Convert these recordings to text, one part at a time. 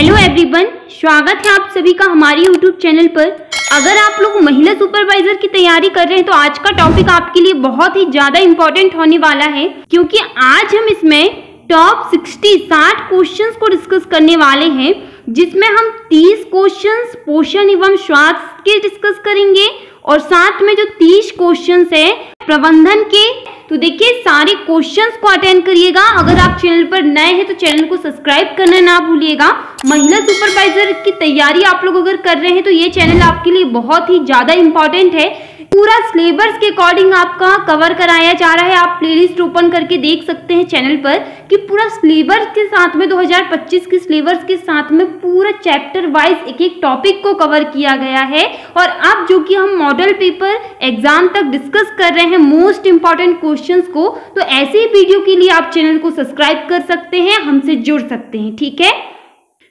Hello everyone, स्वागत है आप सभी का हमारे यूट्यूब चैनल पर। अगर आप लोग महिला सुपरवाइजर की तैयारी कर रहे हैं तो आज का टॉपिक आपके लिए बहुत ही ज्यादा इम्पोर्टेंट होने वाला है, क्योंकि आज हम इसमें टॉप 60 क्वेश्चंस को डिस्कस करने वाले हैं, जिसमें हम 30 क्वेश्चंस पोषण एवं स्वास्थ्य के डिस्कस करेंगे और साथ में जो 30 क्वेश्चंस है प्रबंधन के। तो देखिए, सारे क्वेश्चंस को अटेंड करिएगा। अगर आप चैनल पर नए हैं तो चैनल को सब्सक्राइब करना ना भूलिएगा। महिला सुपरवाइजर की तैयारी आप लोग अगर कर रहे हैं तो ये चैनल आपके लिए बहुत ही ज्यादा इंपॉर्टेंट है। पूरा सिलेबस के अकॉर्डिंग आपका कवर कराया जा रहा है। आप प्लेलिस्ट ओपन करके देख सकते हैं चैनल पर कि पूरा सिलेबस के साथ में 2025 के सिलेबस के साथ में पूरा चैप्टर वाइज एक एक टॉपिक को कवर किया गया है। और अब जो कि हम मॉडल पेपर एग्जाम तक डिस्कस कर रहे हैं मोस्ट इंपॉर्टेंट क्वेश्चंस को, तो ऐसे ही वीडियो के लिए आप चैनल को सब्सक्राइब कर सकते हैं, हमसे जुड़ सकते हैं। ठीक है,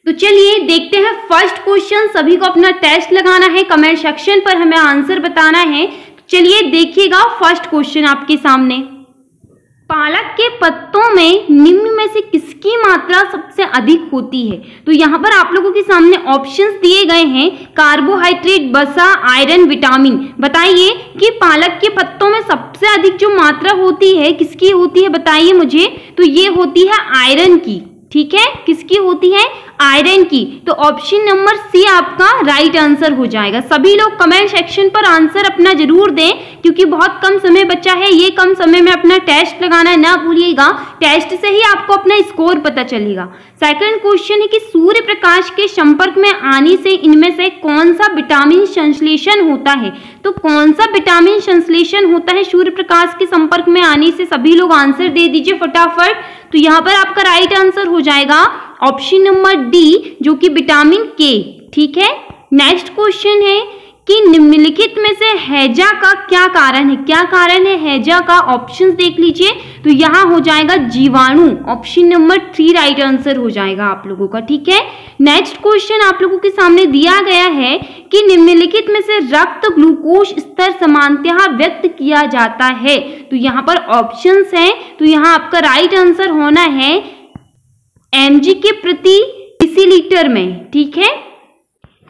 तो चलिए देखते हैं फर्स्ट क्वेश्चन। सभी को अपना टेस्ट लगाना है, कमेंट सेक्शन पर हमें आंसर बताना है। तो चलिए देखिएगा फर्स्ट क्वेश्चन आपके सामने। पालक के पत्तों में निम्न में से किसकी मात्रा सबसे अधिक होती है? तो यहाँ पर आप लोगों के सामने ऑप्शंस दिए गए हैं, कार्बोहाइड्रेट, वसा, आयरन, विटामिन। बताइए कि पालक के पत्तों में सबसे अधिक जो मात्रा होती है किसकी होती है, बताइए मुझे। तो ये होती है आयरन की। ठीक है, किसकी होती है? आयरन की। तो ऑप्शन नंबर सी आपका राइट आंसर हो जाएगा। सभी लोग कमेंट सेक्शन पर आंसर अपना जरूर दें, क्योंकि बहुत कम समय बचा है। ये कम समय में अपना टेस्ट लगाना ना भूलिएगा, टेस्ट से ही आपको अपना स्कोर पता चलेगा। सेकंड क्वेश्चन है कि सूर्य प्रकाश के संपर्क में आने से इनमें से कौन सा विटामिन संश्लेषण होता है? तो कौन सा विटामिन संश्लेषण होता है सूर्य प्रकाश के संपर्क में आने से? सभी लोग आंसर दे दीजिए फटाफट। तो यहाँ पर आपका राइट आंसर हो जाएगा ऑप्शन नंबर डी, जो कि विटामिन के। ठीक है, नेक्स्ट क्वेश्चन है कि निम्नलिखित में से हैजा का क्या कारण है? क्या कारण है हैजा का? ऑप्शंस देख लीजिए। तो यहाँ हो जाएगा जीवाणु। ऑप्शन नंबर 3 राइट आंसर हो जाएगा आप लोगों का। ठीक है, नेक्स्ट क्वेश्चन आप लोगों के सामने दिया गया है कि निम्नलिखित में से रक्त ग्लूकोज स्तर समानतः व्यक्त किया जाता है। तो यहाँ पर ऑप्शंस हैं, तो यहाँ आपका राइट आंसर होना है mg के प्रति डेसीलीटर में। ठीक है,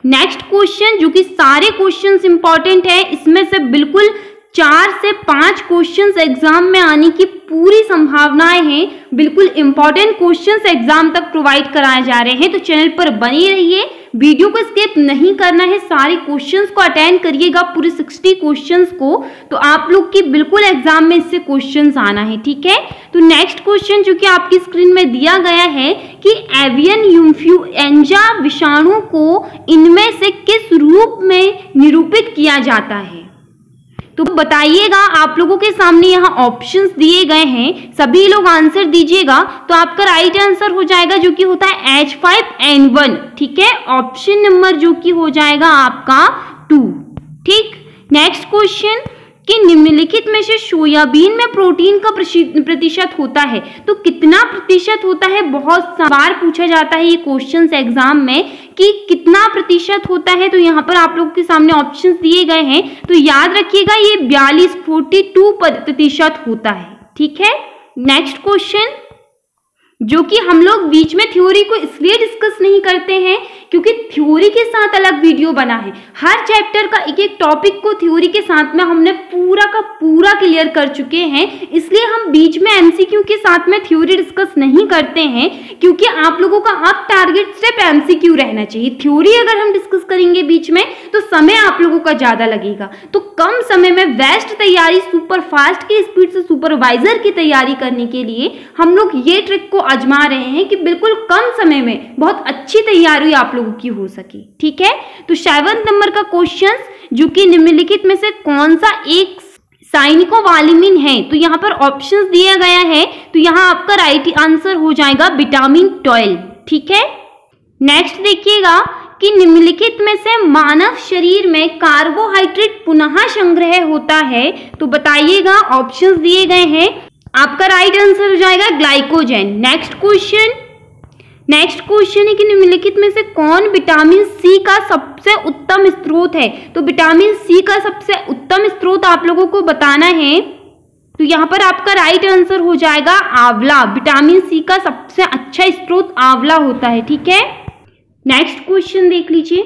नेक्स्ट क्वेश्चन, जो कि सारे क्वेश्चंस इंपॉर्टेंट है, इसमें से बिल्कुल 4 से 5 क्वेश्चंस एग्जाम में आने की पूरी संभावनाएं हैं। बिल्कुल इंपॉर्टेंट क्वेश्चंस एग्जाम तक प्रोवाइड कराए जा रहे हैं, तो चैनल पर बने रहिए, वीडियो को स्किप नहीं करना है, सारे क्वेश्चंस को अटेंड करिएगा, पूरे 60 क्वेश्चंस को। तो आप लोग की बिल्कुल एग्जाम में इससे क्वेश्चंस आना है। ठीक है, तो नेक्स्ट क्वेश्चन जो कि आपकी स्क्रीन में दिया गया है कि एवियन इन्फ्लुएंजा विषाणु को इनमें से किस रूप में निरूपित किया जाता है? तो बताइएगा, आप लोगों के सामने यहाँ ऑप्शंस दिए गए हैं, सभी लोग आंसर दीजिएगा। तो आपका राइट आंसर हो जाएगा जो कि होता है H5N1। ठीक है, ऑप्शन नंबर जो कि हो जाएगा आपका 2। ठीक, नेक्स्ट क्वेश्चन कि निम्नलिखित में से सोयाबीन में प्रोटीन का प्रतिशत होता है? तो कितना प्रतिशत होता है? बहुत बार पूछा जाता है ये क्वेश्चन एग्जाम में कि कितना प्रतिशत होता है। तो यहाँ पर आप लोगों के सामने ऑप्शंस दिए गए हैं, तो याद रखिएगा ये 42-42% होता है। ठीक है, नेक्स्ट क्वेश्चन, जो कि हम लोग बीच में थ्योरी को इसलिए डिस्कस नहीं करते हैं क्योंकि थ्योरी के साथ अलग वीडियो बना है। हर चैप्टर का एक एक टॉपिक को थ्योरी के साथ में हमने पूरा का पूरा क्लियर कर चुके हैं, इसलिए हम बीच में एमसीक्यू के साथ में थ्योरी डिस्कस नहीं करते हैं, क्योंकि आप लोगों का अब टारगेट सिर्फ एमसीक्यू रहना चाहिए। थ्योरी अगर हम डिस्कस करेंगे बीच में तो समय आप लोगों का ज्यादा लगेगा। तो कम समय में बेस्ट तैयारी, सुपर फास्ट की स्पीड से सुपरवाइजर की तैयारी करने के लिए हम लोग ये ट्रिक को आजमा रहे हैं कि बिल्कुल कम समय में बहुत अच्छी तैयारी आप लोगों की हो सके। ठीक है, तो 7 नंबर का क्वेश्चन, जो कि निम्नलिखित में से कौन सा एक साइनिकोवालिमिन है? तो यहाँ पर ऑप्शंस दिया गया है, तो यहाँ आपका राइट आंसर हो जाएगा विटामिन 12। ठीक है, नेक्स्ट देखिएगा कि निम्नलिखित में से मानव शरीर में कार्बोहाइड्रेट पुनः संग्रह होता है? तो बताइएगा, ऑप्शंस दिए गए हैं, आपका राइट आंसर हो जाएगा ग्लाइकोजन। नेक्स्ट क्वेश्चन है कि निम्नलिखित में से कौन विटामिन सी का सबसे उत्तम स्रोत है? तो विटामिन सी का सबसे उत्तम स्रोत आप लोगों को बताना है। तो यहाँ पर आपका राइट आंसर हो जाएगा आंवला। विटामिन सी का सबसे अच्छा स्रोत आंवला होता है। ठीक है, नेक्स्ट क्वेश्चन देख लीजिए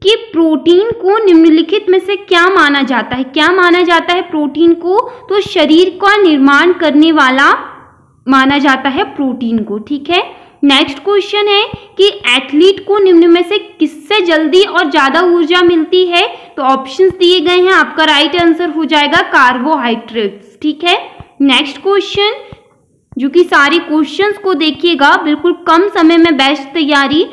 कि प्रोटीन को निम्नलिखित में से क्या माना जाता है। क्या माना जाता है प्रोटीन को? तो शरीर का निर्माण करने वाला माना जाता है प्रोटीन को। ठीक है। नेक्स्ट क्वेश्चन है कि एथलीट को निम्न में से किससे जल्दी और ज्यादा ऊर्जा मिलती है? तो ऑप्शंस दिए गए हैं, आपका राइट आंसर हो जाएगा कार्बोहाइड्रेट्स। ठीक है। नेक्स्ट क्वेश्चन, जो कि सारे क्वेश्चंस को देखिएगा, बिल्कुल कम समय में बेस्ट तैयारी।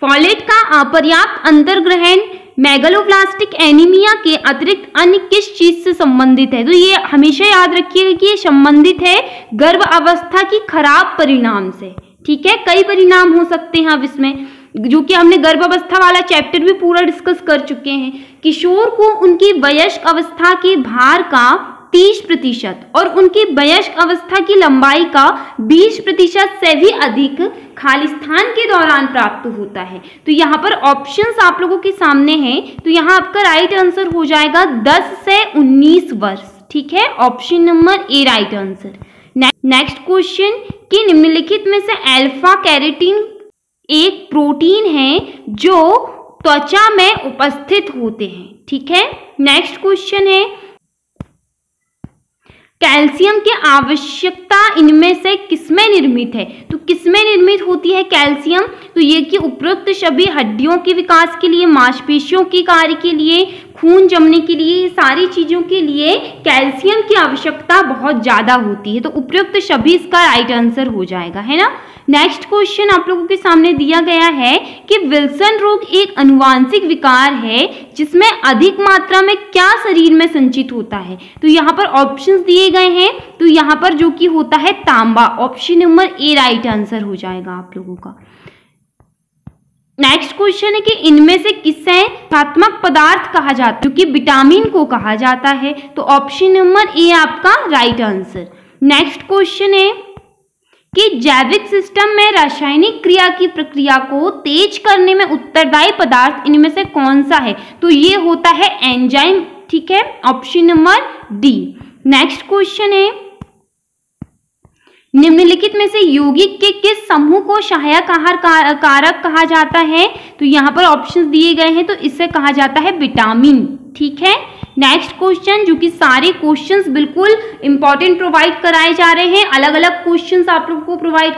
फॉलेट का अपर्याप्त अंतर्ग्रहण मेगालोब्लास्टिक एनीमिया के अतिरिक्त अन्य किस चीज से संबंधित है? तो ये हमेशा याद रखिएगा कि ये संबंधित है गर्भ अवस्था की खराब परिणाम से। ठीक है। कई परिणाम हो सकते हैं अब इसमें, जो कि हमने गर्भावस्था वाला चैप्टर भी पूरा डिस्कस कर चुके हैं। किशोर को उनकी वयस्क अवस्था के भार का 30% और उनकी वयस्क अवस्था की लंबाई का 20% से भी अधिक खालिस्तान के दौरान प्राप्त होता है। तो यहाँ पर ऑप्शंस आप लोगों के सामने हैं। तो यहाँ आपका राइट आंसर हो जाएगा 10 से 19 वर्ष। ठीक है। Option number A right answer. Next question कि निम्नलिखित में से अल्फा कैरोटीन एक प्रोटीन है जो त्वचा में उपस्थित होते हैं। ठीक है। नेक्स्ट क्वेश्चन है कैल्शियम की आवश्यकता इनमें से किसमें निर्मित है? तो किसमें निर्मित होती है कैल्शियम? तो ये कि उपरोक्त सभी हड्डियों के विकास के लिए, मांसपेशियों के कार्य के लिए, खून जमने के लिए, ये सारी चीजों के लिए कैल्शियम की आवश्यकता बहुत ज्यादा होती है। तो उपरोक्त सभी इसका राइट आंसर हो जाएगा, है ना। नेक्स्ट क्वेश्चन आप लोगों के सामने दिया गया है कि विल्सन रोग एक अनुवांशिक विकार है जिसमें अधिक मात्रा में क्या शरीर में संचित होता है? तो यहाँ पर ऑप्शंस दिए गए हैं। तो यहाँ पर जो कि होता है तांबा। Option number A right answer हो जाएगा आप लोगों का। नेक्स्ट क्वेश्चन है कि इनमें से किसे रक्षात्मक पदार्थ कहा जाता है? क्योंकि विटामिन को कहा जाता है। तो ऑप्शन नंबर ए आपका राइट आंसर। नेक्स्ट क्वेश्चन है कि जैविक सिस्टम में रासायनिक क्रिया की प्रक्रिया को तेज करने में उत्तरदायी पदार्थ इनमें से कौन सा है? तो ये होता है एंजाइम। ठीक है। Option number D. Next question है निम्नलिखित में से यौगिक के किस समूह को सहायक आहार कारक कहा जाता है? तो यहाँ पर ऑप्शंस दिए गए हैं। तो इसे कहा जाता है विटामिन। ठीक है। नेक्स्ट क्वेश्चन, जो कि सारे क्वेश्चंस बिल्कुल इंपॉर्टेंट प्रोवाइड कराए जा रहे हैं, अलग अलग क्वेश्चंस आप लोगों को प्रोवाइड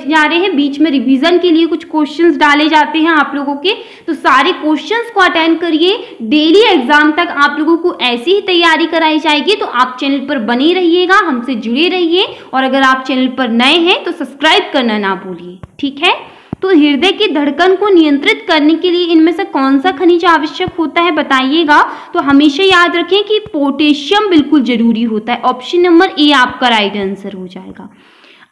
जा रहे हैं। बीच में रिवीजन के लिए कुछ क्वेश्चंस डाले जाते हैं आप लोगों के। तो सारे क्वेश्चंस को अटेंड करिए। डेली एग्जाम तक आप लोगों को ऐसी ही तैयारी कराई जाएगी। तो आप चैनल पर बने रहिएगा, हमसे जुड़े रहिए, और अगर आप चैनल पर नए हैं तो सब्सक्राइब करना ना भूलिए। ठीक है। तो हृदय की धड़कन को नियंत्रित करने के लिए इनमें से कौन सा खनिज आवश्यक होता है बताइएगा? तो हमेशा याद रखें कि पोटेशियम बिल्कुल जरूरी होता है। ऑप्शन नंबर ए आपका राइट आंसर हो जाएगा।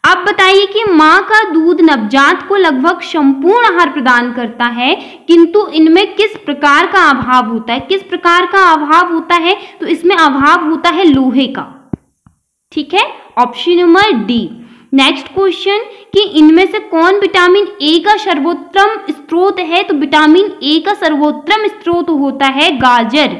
अब बताइए कि माँ का दूध नवजात को लगभग संपूर्ण आहार प्रदान करता है, किंतु इनमें किस प्रकार का अभाव होता है? किस प्रकार का अभाव होता है? तो इसमें अभाव होता है लोहे का। ठीक है। Option number D. Next question कि इनमें से कौन विटामिन ए का सर्वोत्तम स्रोत है? तो विटामिन ए का सर्वोत्तम स्रोत होता है गाजर।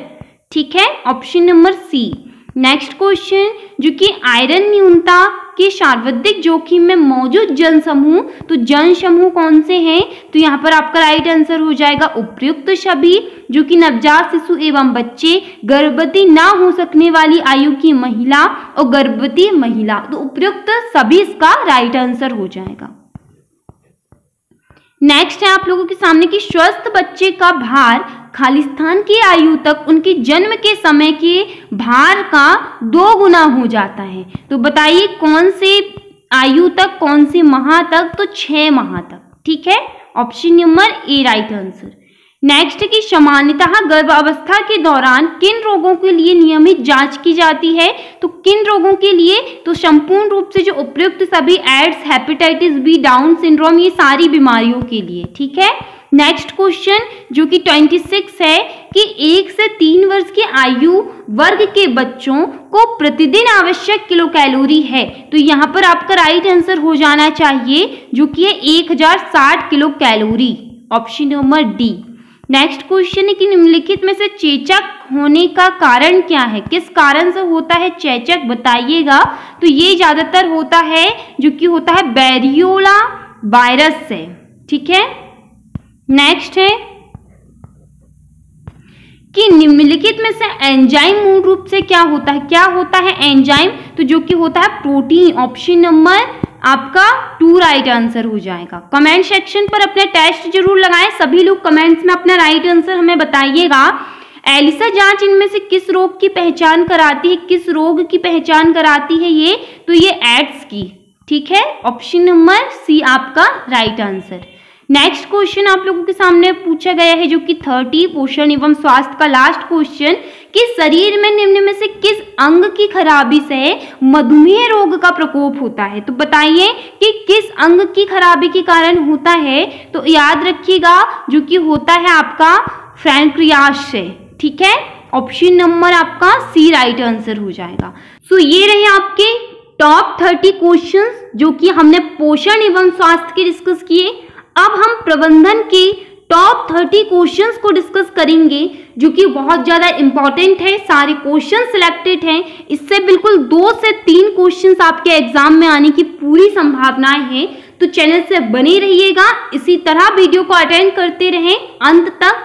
ठीक है। Option number C. Next question, जो कि आयरन न्यूनता के सर्वाधिक जोखिम में मौजूद जन समूह, तो जन समूह कौन से हैं? तो यहाँ पर आपका राइट आंसर हो जाएगा उपयुक्त सभी, जो कि नवजात शिशु एवं बच्चे, गर्भवती ना हो सकने वाली आयु की महिला और गर्भवती महिला। तो उपयुक्त सभी इसका राइट आंसर हो जाएगा। नेक्स्ट है आप लोगों के सामने कि स्वस्थ बच्चे का भार खालिस्तान की आयु तक उनके जन्म के समय के भार का 2 गुना हो जाता है। तो बताइए कौन से आयु तक, कौन से माह तक? तो 6 माह तक। ठीक है। Option number A right answer. Next की सामान्यतः गर्भावस्था के दौरान किन रोगों के लिए नियमित जांच की जाती है? तो किन रोगों के लिए? तो संपूर्ण रूप से जो उपयुक्त सभी AIDS, hepatitis B, down syndrome, ये सारी बीमारियों के लिए। ठीक है। नेक्स्ट क्वेश्चन, जो कि 26 है कि 1 से 3 वर्ष की आयु वर्ग के बच्चों को प्रतिदिन आवश्यक किलो कैलोरी है। तो यहाँ पर आपका राइट आंसर हो जाना चाहिए, जो कि है 1060 kilo calorie. Option number D. Next question है कि निम्नलिखित में से चेचक होने का कारण क्या है? किस कारण से होता है चेचक बताइएगा? तो ये ज्यादातर होता है जो कि होता है बैरियोला वायरस से। ठीक है। नेक्स्ट है कि निम्नलिखित में से एंजाइम मूल रूप से क्या होता है? क्या होता है एंजाइम? तो जो कि होता है प्रोटीन। ऑप्शन नंबर आपका 2 राइट आंसर हो जाएगा। कमेंट सेक्शन पर अपने टेस्ट जरूर लगाएं। सभी लोग कमेंट्स में अपना राइट आंसर हमें बताइएगा। एलिसा जांच इनमें से किस रोग की पहचान कराती है? किस रोग की पहचान कराती है ये? तो ये एड्स की। ठीक है, ऑप्शन नंबर सी आपका राइट आंसर। नेक्स्ट क्वेश्चन आप लोगों के सामने पूछा गया है जो कि 30 पोषण एवं स्वास्थ्य का लास्ट क्वेश्चन कि शरीर में निम्न में से किस अंग की खराबी से मधुमेह रोग का प्रकोप होता है? तो बताइए कि किस अंग की खराबी के कारण होता है? तो याद रखिएगा जो कि होता है आपका पैंक्रियास से। ठीक है, ऑप्शन नंबर आपका सी राइट आंसर हो जाएगा। सो ये रहे आपके टॉप 30 क्वेश्चंस जो कि हमने पोषण एवं स्वास्थ्य के डिस्कस किए। अब हम प्रबंधन के टॉप 30 क्वेश्चंस को डिस्कस करेंगे जो कि बहुत ज्यादा इंपॉर्टेंट है। सारे क्वेश्चन सिलेक्टेड हैं। इससे बिल्कुल 2 से 3 क्वेश्चंस आपके एग्जाम में आने की पूरी संभावनाएं हैं। तो चैनल से बने रहिएगा, इसी तरह वीडियो को अटेंड करते रहें अंत तक।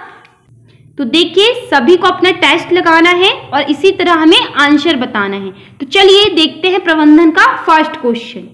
तो देखिए, सभी को अपना टेस्ट लगाना है और इसी तरह हमें आंसर बताना है। तो चलिए देखते हैं प्रबंधन का फर्स्ट क्वेश्चन।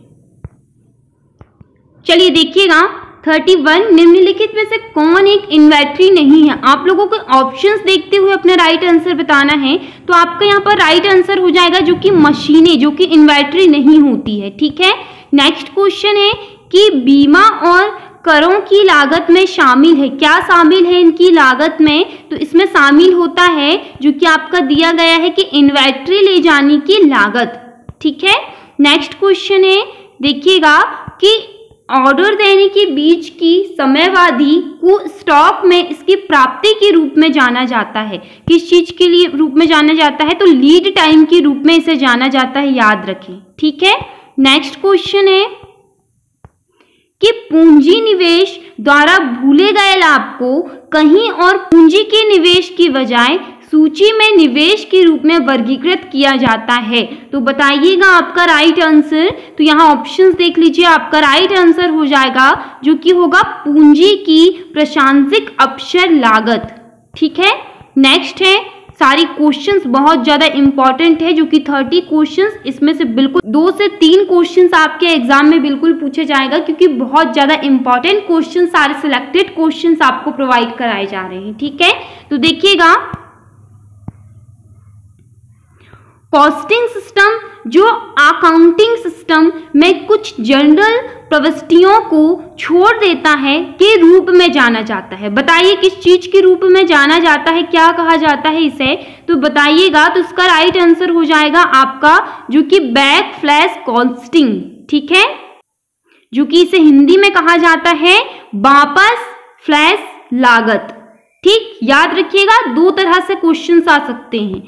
चलिए देखिएगा 31 निम्नलिखित में से कौन एक इन्वेंट्री नहीं है? आप लोगों को ऑप्शंस देखते हुए अपना राइट आंसर बताना है। तो आपका यहाँ पर राइट आंसर हो जाएगा जो कि मशीनें, जो कि इन्वेंट्री नहीं होती है। ठीक है, नेक्स्ट क्वेश्चन है कि बीमा और करों की लागत में शामिल है। क्या शामिल है इनकी लागत में? तो इसमें शामिल होता है जो कि आपका दिया गया है कि इन्वेंट्री ले जाने की लागत। ठीक है, नेक्स्ट क्वेश्चन है देखिएगा कि ऑर्डर देने के बीच की समयावधि को स्टॉक में इसकी प्राप्ति के रूप में जाना जाता है। किस चीज के लिए रूप में जाना जाता है? तो लीड टाइम के रूप में इसे जाना जाता है, याद रखें। ठीक है, नेक्स्ट क्वेश्चन है कि पूंजी निवेश द्वारा भूले गए लाभ को कहीं और पूंजी के निवेश की बजाय सूची में निवेश के रूप में वर्गीकृत किया जाता है। तो बताइएगा आपका राइट आंसर। तो यहाँ ऑप्शंस देख लीजिए, आपका राइट आंसर हो जाएगा जो कि होगा पूंजी की प्रशासनिक अवसर लागत। ठीक है, नेक्स्ट है, सारी क्वेश्चंस बहुत ज्यादा इंपॉर्टेंट है जो कि 30 क्वेश्चंस, इसमें से बिल्कुल 2 से 3 क्वेश्चंस आपके एग्जाम में बिल्कुल पूछे जाएगा क्योंकि बहुत ज्यादा इंपॉर्टेंट क्वेश्चन, सारे सिलेक्टेड क्वेश्चंस आपको प्रोवाइड कराए जा रहे हैं। ठीक है, तो देखिएगा कॉस्टिंग सिस्टम जो अकाउंटिंग सिस्टम में कुछ जनरल प्रविष्टियों को छोड़ देता है के रूप में जाना जाता है। बताइए किस चीज के रूप में जाना जाता है, क्या कहा जाता है इसे? तो बताइएगा। तो इसका राइट आंसर हो जाएगा आपका जो कि बैक फ्लैश कॉस्टिंग। ठीक है, जो कि इसे हिंदी में कहा जाता है वापस फ्लैश लागत। ठीक, याद रखिएगा 2 तरह से क्वेश्चंस आ सकते हैं।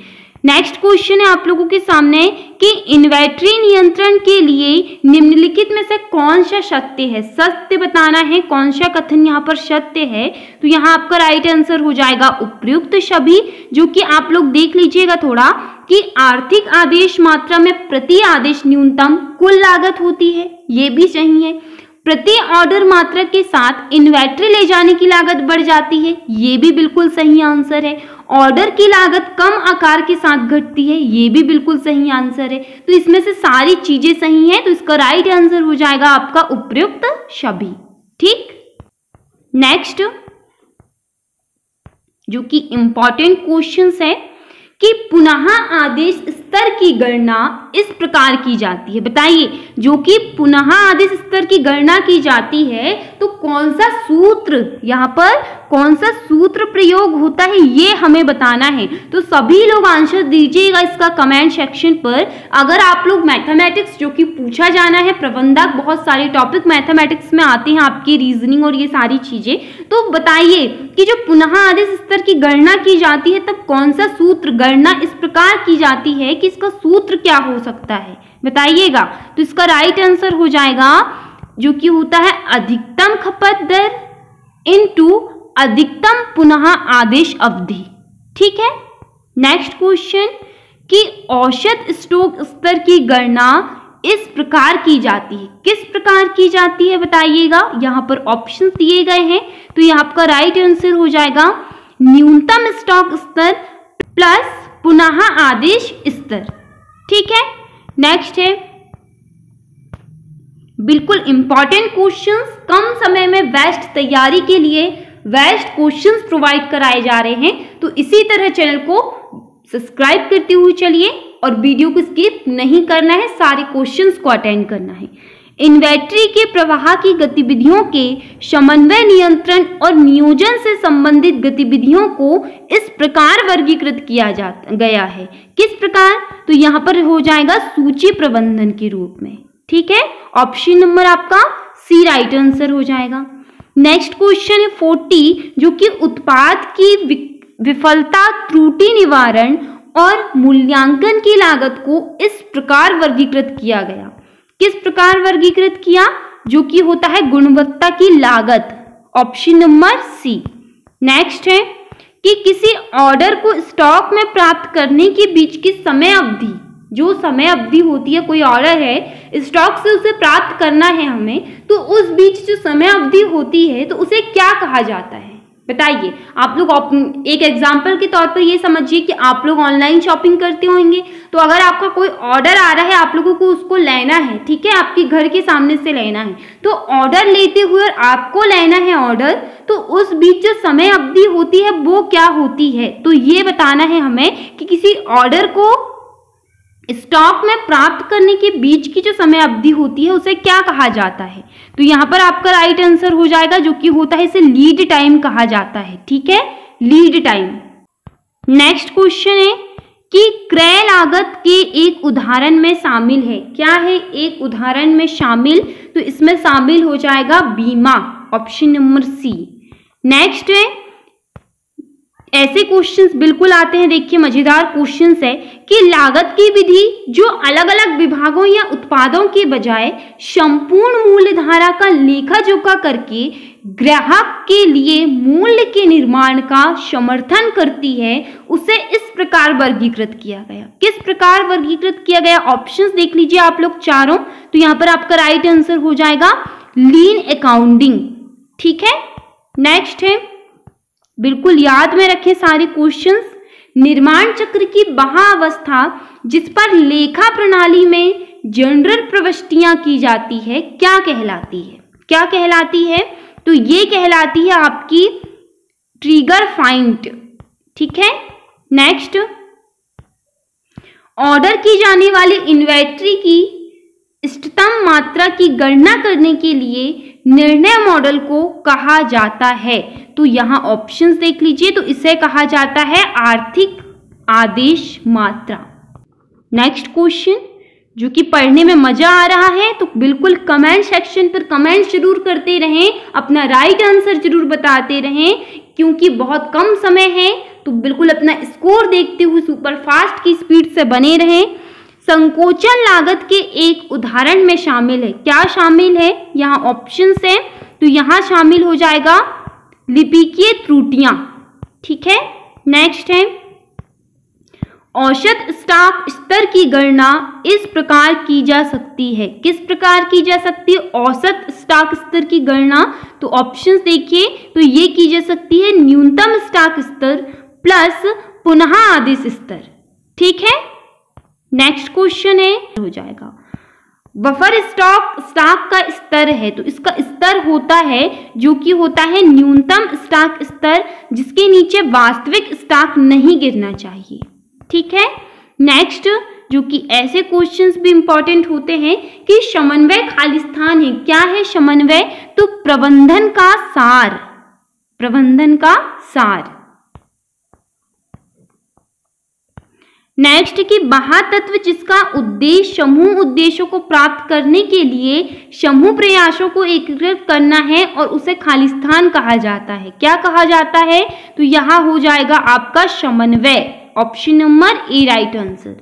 नेक्स्ट क्वेश्चन है आप लोगों के सामने कि इन्वेंट्री नियंत्रण के लिए निम्नलिखित में से कौन सा सत्य है? सत्य बताना है, कौन सा कथन यहाँ पर सत्य है? तो यहाँ आपका राइट आंसर हो जाएगा उपयुक्त सभी, जो कि आप लोग देख लीजिएगा थोड़ा कि आर्थिक आदेश मात्रा में प्रति आदेश न्यूनतम कुल लागत होती है, ये भी सही है। प्रति ऑर्डर मात्रा के साथ इन्वेंट्री ले जाने की लागत बढ़ जाती है, ये भी बिल्कुल सही आंसर है। ऑर्डर की लागत कम आकार के साथ घटती है, ये भी बिल्कुल सही आंसर है। तो इसमें से सारी चीजें सही हैं, तो इसका राइट आंसर हो जाएगा आपका उपयुक्त सभी। ठीक, नेक्स्ट जो कि इंपॉर्टेंट क्वेश्चंस है कि पुनः आदेश स्तर की गणना इस प्रकार की जाती है। बताइए, जो कि पुनः आदेश स्तर की गणना की जाती है तो कौन सा सूत्र, यहाँ पर कौन सा सूत्र प्रयोग होता है ये हमें बताना है। तो सभी लोग आंसर दीजिएगा इसका कमेंट सेक्शन पर। अगर आप लोग मैथमेटिक्स जो कि पूछा जाना है, प्रबंधक बहुत सारे टॉपिक मैथमेटिक्स में आते हैं, आपकी रीजनिंग और ये सारी चीजें, तो बताइए कि जो पुनः आदेश स्तर की गणना की जाती है तब कौन सा सूत्र, गणना इस प्रकार की जाती है कि इसका सूत्र क्या हो सकता है, बताइएगा। तो इसका राइट आंसर हो जाएगा जो कि होता है अधिकतम खपत दर इनटू अधिकतम पुनः आदेश अवधि। ठीक है, नेक्स्ट क्वेश्चन कि औसत स्टॉक स्तर की गणना इस प्रकार की जाती है। किस प्रकार की जाती है बताइएगा। यहाँ पर ऑप्शन दिए गए हैं, तो यहाँ आपका राइट आंसर हो जाएगा न्यूनतम स्टॉक स्तर प्लस पुनः आदेश स्तर। ठीक है, नेक्स्ट है बिल्कुल इंपॉर्टेंट क्वेश्चंस। कम समय में बेस्ट तैयारी के लिए बेस्ट क्वेश्चंस प्रोवाइड कराए जा रहे हैं, तो इसी तरह चैनल को सब्सक्राइब करते हुए चलिए और वीडियो को स्किप नहीं करना है, सारे क्वेश्चंस को अटेंड करना है। इन्वेंट्री के प्रवाह की गतिविधियों के समन्वय, नियंत्रण और नियोजन से संबंधित गतिविधियों को इस प्रकार वर्गीकृत किया गया है। किस प्रकार, तो यहाँ पर हो जाएगा सूची प्रबंधन के रूप में। ठीक है, ऑप्शन नंबर आपका सी राइट आंसर हो जाएगा। नेक्स्ट क्वेश्चन है 40, जो कि उत्पाद की विफलता, त्रुटि निवारण और मूल्यांकन की लागत को इस प्रकार वर्गीकृत किया गया। किस प्रकार वर्गीकृत किया, जो कि होता है गुणवत्ता की लागत, ऑप्शन नंबर सी। नेक्स्ट है कि किसी ऑर्डर को स्टॉक में प्राप्त करने के बीच की समय अवधि, जो समय अवधि होती है, कोई ऑर्डर है स्टॉक से उसे प्राप्त करना है हमें, तो उस बीच जो समय अवधि होती है तो उसे क्या कहा जाता है बताइए। आप लोग एक एग्जांपल के तौर पर ये समझिए कि आप लोग ऑनलाइन शॉपिंग करते होंगे, तो अगर आपका कोई ऑर्डर आ रहा है, आप लोगों को उसको लेना है, ठीक है, आपके घर के सामने से लेना है, तो ऑर्डर लेते हुए आपको लेना है ऑर्डर, तो उस बीच जो समय अवधि होती है वो क्या होती है, तो ये बताना है हमें कि किसी ऑर्डर को स्टॉक में प्राप्त करने के बीच की जो समय अवधि होती है उसे क्या कहा जाता है। तो यहाँ पर आपका राइट आंसर हो जाएगा, जो कि होता है, इसे लीड टाइम कहा जाता है। ठीक है, लीड टाइम। नेक्स्ट क्वेश्चन है कि क्रय लागत के एक उदाहरण में शामिल है। क्या है एक उदाहरण में शामिल, तो इसमें शामिल हो जाएगा बीमा, ऑप्शन नंबर सी। नेक्स्ट है, ऐसे क्वेश्चंस बिल्कुल आते हैं, देखिए मजेदार क्वेश्चंस है कि लागत की विधि जो अलग अलग विभागों या उत्पादों के बजाय संपूर्ण मूल्य धारा का लेखा जोखा करके ग्राहक के लिए मूल्य के निर्माण का समर्थन करती है, उसे इस प्रकार वर्गीकृत किया गया। किस प्रकार वर्गीकृत किया गया, ऑप्शंस देख लीजिए आप लोग चारों, तो यहाँ पर आपका राइट आंसर हो जाएगा लीन अकाउंटिंग। ठीक है, नेक्स्ट है, बिल्कुल याद में रखें सारे क्वेश्चंस। निर्माण चक्र की वह अवस्था जिस पर लेखा प्रणाली में जनरल प्रविष्टियां की जाती है क्या कहलाती है। क्या कहलाती है, तो ये कहलाती है आपकी ट्रिगर पॉइंट। ठीक है, नेक्स्ट, ऑर्डर की जाने वाली इन्वेंट्री की इष्टतम मात्रा की गणना करने के लिए निर्णय मॉडल को कहा जाता है। तो यहाँ ऑप्शंस देख लीजिए, तो इसे कहा जाता है आर्थिक आदेश मात्रा। नेक्स्ट क्वेश्चन, जो कि पढ़ने में मजा आ रहा है, तो बिल्कुल कमेंट सेक्शन पर कमेंट जरूर करते रहें, अपना राइट आंसर जरूर बताते रहें, क्योंकि बहुत कम समय है, तो बिल्कुल अपना स्कोर देखते हुए सुपर फास्ट की स्पीड से बने रहें। संकोचन लागत के एक उदाहरण में शामिल है। क्या शामिल है, यहाँ ऑप्शंस है, तो यहाँ शामिल हो जाएगा लिपिकीय त्रुटियां। ठीक है, नेक्स्ट है, औसत स्टॉक स्तर की गणना इस प्रकार की जा सकती है। किस प्रकार की जा सकती है औसत स्टॉक स्तर की गणना, तो ऑप्शंस देखिए, तो ये की जा सकती है न्यूनतम स्टॉक स्तर प्लस पुनः आदेश स्तर। ठीक है, नेक्स्ट क्वेश्चन है, हो जाएगा बफर स्टॉक का स्तर है, तो इसका स्तर होता है जो कि होता है न्यूनतम स्टॉक स्तर, जिसके नीचे वास्तविक स्टॉक नहीं गिरना चाहिए। ठीक है, नेक्स्ट, जो कि ऐसे क्वेश्चंस भी इंपॉर्टेंट होते हैं कि समन्वय खाली स्थान है। क्या है समन्वय, तो प्रबंधन का सार, प्रबंधन का सार। नेक्स्ट की महातत्व जिसका उद्देश्य समूह उद्देश्यों को प्राप्त करने के लिए समूह प्रयासों को एकीकृत करना है और उसे खालिस्तान कहा जाता है। क्या कहा जाता है, तो यहाँ हो जाएगा आपका समन्वय, option number A right answer.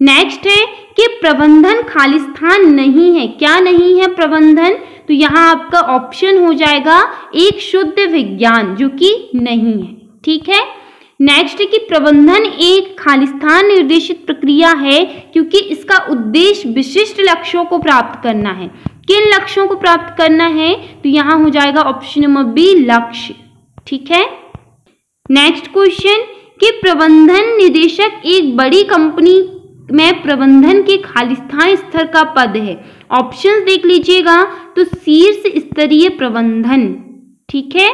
Next है कि प्रबंधन खालिस्तान नहीं है। क्या नहीं है प्रबंधन, तो यहाँ आपका ऑप्शन हो जाएगा एक शुद्ध विज्ञान, जो कि नहीं है। ठीक है, नेक्स्ट है कि प्रबंधन एक खालिस्तान निर्देशित प्रक्रिया है क्योंकि इसका उद्देश्य विशिष्ट लक्ष्यों को प्राप्त करना है। किन लक्ष्यों को प्राप्त करना है? तो यहाँ हो जाएगा ऑप्शन नंबर बी, लक्ष्य। ठीक है। नेक्स्ट क्वेश्चन कि प्रबंधन निदेशक एक बड़ी कंपनी में प्रबंधन के खालिस्तान स्तर का पद है। ऑप्शंस देख लीजिएगा तो शीर्ष स्तरीय प्रबंधन। ठीक है।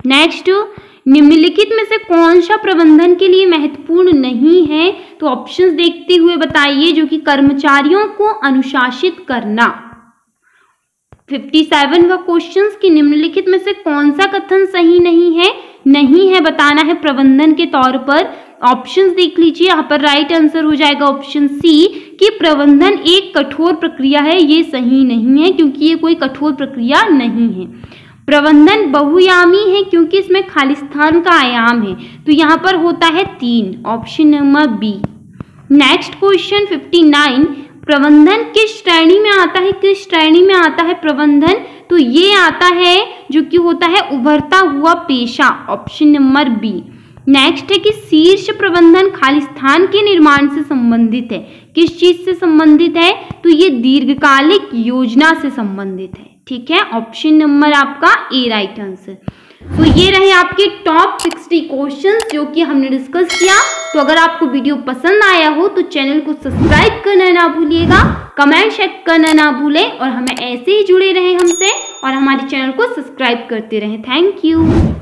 नेक्स्ट, निम्नलिखित में से कौन सा प्रबंधन के लिए महत्वपूर्ण नहीं है? तो ऑप्शंस देखते हुए बताइए। जो कि कर्मचारियों को अनुशासित करना। 57वां क्वेश्चन कि निम्नलिखित में से कौन सा कथन सही नहीं है बताना है प्रबंधन के तौर पर। ऑप्शंस देख लीजिए। यहाँ पर राइट आंसर हो जाएगा ऑप्शन सी कि प्रबंधन एक कठोर प्रक्रिया है। ये सही नहीं है क्योंकि ये कोई कठोर प्रक्रिया नहीं है। प्रबंधन बहुआयामी है क्योंकि इसमें खालिस्तान का आयाम है। तो यहाँ पर होता है 3, option number B. Next question 59, प्रबंधन किस श्रेणी में आता है? किस श्रेणी में आता है प्रबंधन? तो ये आता है जो कि होता है उभरता हुआ पेशा, ऑप्शन नंबर बी। नेक्स्ट है कि शीर्ष प्रबंधन खालिस्तान के निर्माण से संबंधित है। किस चीज से संबंधित है? तो ये दीर्घकालिक योजना से संबंधित है। ठीक है। ऑप्शन नंबर आपका ए राइट आंसर। तो ये रहे आपके टॉप 60 क्वेश्चंस जो कि हमने डिस्कस किया। तो अगर आपको वीडियो पसंद आया हो तो चैनल को सब्सक्राइब करना ना भूलिएगा, कमेंट शेयर करना ना भूलें और हमें ऐसे ही जुड़े रहें हमसे और हमारे चैनल को सब्सक्राइब करते रहें। Thank you.